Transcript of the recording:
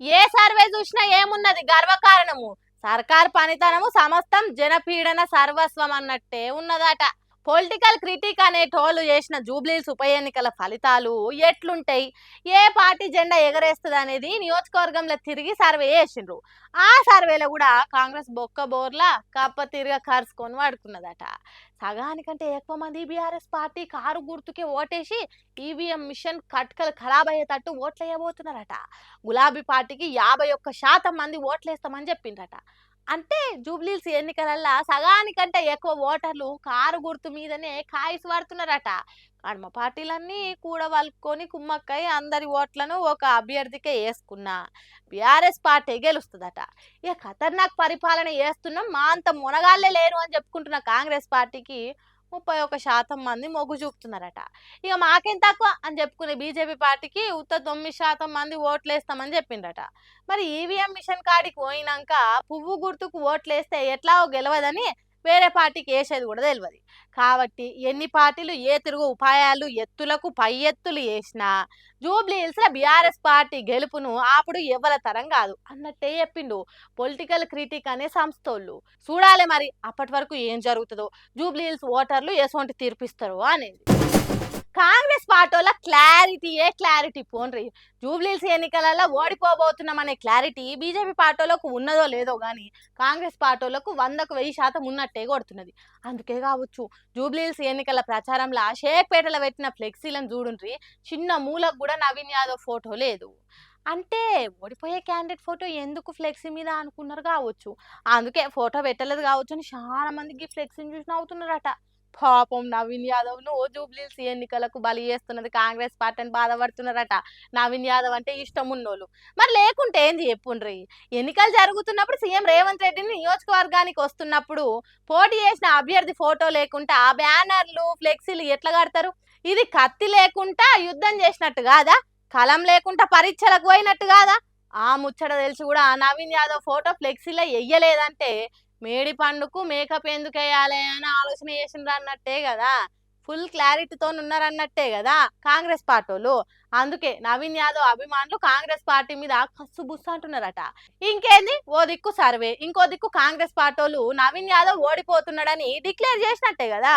ఏ survey చూసినా ఏమున్నది గర్వకారణము సర్కార్ పనితనము సమస్తం జనపీడన సర్వస్వం అన్నట్టే ఉన్నదట. పొలిటికల్ క్రిటిక్ అనే టోలు చేసిన జూబ్లీస్ ఉప ఎన్నికల ఫలితాలు ఎట్లుంటాయి, ఏ పార్టీ జెండా ఎగరేస్తుంది అనేది నియోజకవర్గంలో తిరిగి సర్వే చేసిండ్రు. ఆ సర్వేలో కూడా కాంగ్రెస్ బొక్క బోర్లా కప్ప తిరిగ కరుచుకొని వాడుకున్నదట. సగానికంటే ఎక్కువ మంది బీఆర్ఎస్ పార్టీ కారు గుర్తుకే ఓటేసి ఈవీఎం మిషన్ కట్కలు ఖరాబ్ అయ్యేటట్టు ఓట్లు వేయబోతున్నారట. గులాబీ పార్టీకి 51% మంది ఓట్లేస్తామని చెప్పిండ్రట. అంటే జూబ్లీస్ ఎన్నికలల్లా సగానికంటే ఎక్కువ ఓటర్లు కారు గుర్తు మీదనే కాయిసి పడుతున్నారట. కడమ పార్టీలన్నీ కూడవలుకొని కుమ్మక్కై అందరి ఓట్లను ఒక అభ్యర్థికే వేసుకున్నా బీఆర్ఎస్ పార్టీ గెలుస్తుందట. ఇక ఖతర్నాక్ పరిపాలన చేస్తున్నాం, మా అంత మునగాళ్ళే లేరు అని చెప్పుకుంటున్న కాంగ్రెస్ పార్టీకి 31% మంది మొగ్గు చూపుతున్నారట. ఇక మాకేం తక్కువ అని చెప్పుకునే బీజేపీ పార్టీకి 9% మంది ఓట్లేస్తామని చెప్పిండట. మరి ఈవీఎం మిషన్ కాడికి పోయినాక పువ్వు గుర్తుకు ఓట్లేస్తే ఎట్లాగో గెలవదని వేరే పార్టీకి వేసేది కూడా తెలియదు. కాబట్టి ఎన్ని పార్టీలు ఏ తిరుగు ఉపాయాలు ఎత్తులకు పై ఎత్తులు వేసినా జూబ్లీ హిల్స్ బీఆర్ఎస్ పార్టీ గెలుపును ఆపుడు ఎవరి తరం కాదు అన్నట్టే చెప్పిండు పొలిటికల్ క్రిటిక్ అనే సంస్థోళ్ళు. చూడాలి మరి అప్పటి వరకు ఏం జరుగుతుందో, జూబ్లీ హిల్స్ ఓటర్లు ఎసొంటి తీర్పిస్తారు అనేది. కాంగ్రెస్ పార్టీల క్లారిటీ పోన్రి. జూబ్లీస్ ఎన్నికలలో ఓడిపోబోతున్నామనే క్లారిటీ బీజేపీ పార్టీలకు ఉన్నదో లేదో కానీ కాంగ్రెస్ పార్టీలకు 100కు 1000% ఉన్నట్టే కొడుతున్నది. అందుకే కావచ్చు జూబ్లీస్ ఎన్నికల ప్రచారంలో షేక్పేటలో పెట్టిన ఫ్లెక్సీలను చూడుండ్రి, చిన్న మూలకు కూడా నవీన్ యాదవ్ ఫోటో లేదు. అంటే ఓడిపోయే క్యాండిడేట్ ఫోటో ఎందుకు ఫ్లెక్సీ మీద అనుకున్నారు కావచ్చు, అందుకే ఫోటో పెట్టలేదు కావచ్చు అని చాలా మందికి ఫ్లెక్సీని చూసి నవ్వుతున్నారట. పాపం నవీన్ యాదవ్ ను జూబ్లీస్ ఎన్నికలకు బలి చేస్తున్నది కాంగ్రెస్ పార్టీ అని బాధపడుతున్నారట. నవీన్ యాదవ్ అంటే ఇష్టం ఉన్నోళ్ళు. మరి లేకుంటే ఏంది చెప్పుండ్రి, ఎన్నికలు జరుగుతున్నప్పుడు సీఎం రేవంత్ రెడ్డిని నియోజకవర్గానికి వస్తున్నప్పుడు పోటీ చేసిన అభ్యర్థి ఫోటో లేకుండా ఆ బ్యానర్లు ఫ్లెక్సీలు ఎట్లా కడతారు? ఇది కత్తి లేకుండా యుద్ధం చేసినట్టు కాదా, కలం లేకుండా పరీక్షలకు పోయినట్టు కాదా? ఆ ముచ్చట తెలిసి కూడా నవీన్ యాదవ్ ఫోటో ఫ్లెక్సీలో వెయ్యలేదంటే మేడి పండుకు మేకప్ ఎందుకు వేయాలి అని ఆలోచన చేసిండ్రు అన్నట్టే కదా. ఫుల్ క్లారిటీతో ఉన్నారన్నట్టే కదా కాంగ్రెస్ పార్టీలు. అందుకే నవీన్ యాదవ్ అభిమానులు కాంగ్రెస్ పార్టీ మీద కస్సు బుస్సు అంటున్నారట. ఇంకేంది, ఓ దిక్కు సర్వే, ఇంకో దిక్కు కాంగ్రెస్ పార్టీలు నవీన్ యాదవ్ ఓడిపోతున్నాడని డిక్లేర్ చేసినట్టే కదా.